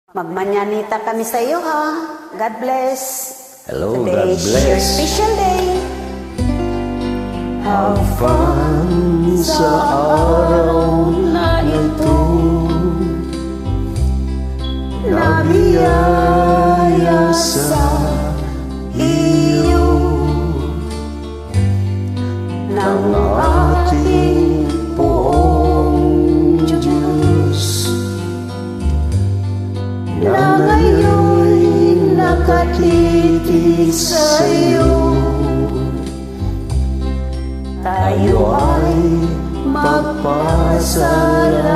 Magmanyanita kami sa iyo, ha? God bless. Hello, Today God is your bless. special day. Have fun sa araw na ito. Nabiyaya sa iyo ng ating poong Diyos na ngayon'y nakatitig sa iyo. Tayo ay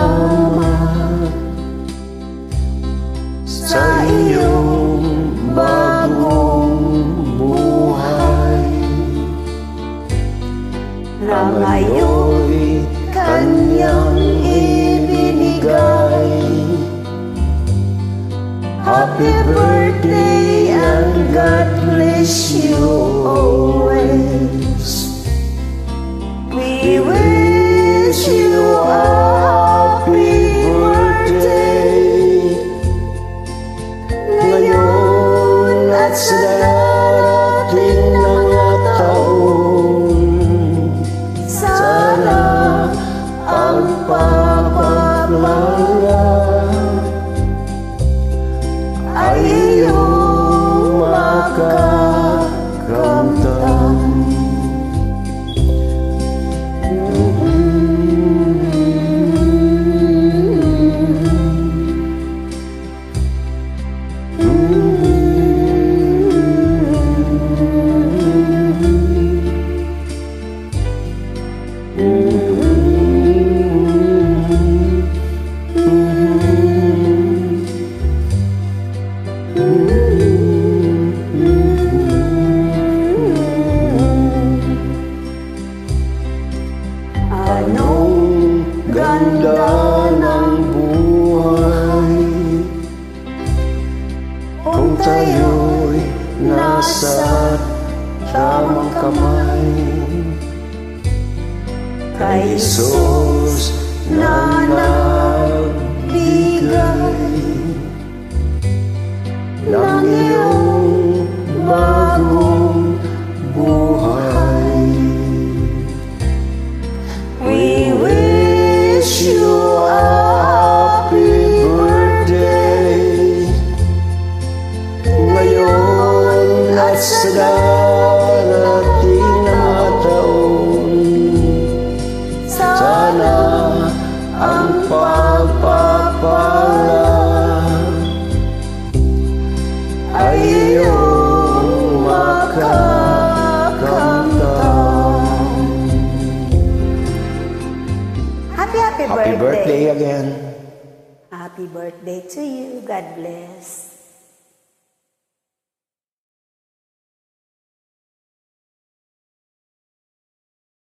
magpasalamat sa iyong bagong buhay na ngayon'y Kanyang ibinigay. Happy birthday and God bless you always. We wish you a happy birthday ngayon at sa darating na mga taon. Sana ang pagpapala ay iyong makakamtan. Anong ganda ng buhay kung tayo'y nasa tamang kamay kay Jesus na nagbigay ng iyong bagong buhay. We wish you a happy birthday ngayon at sa darating na mga taon. Sana ang pagpapala ay iyong makakamtan. Happy Happy birthday again. Happy birthday to you. God bless.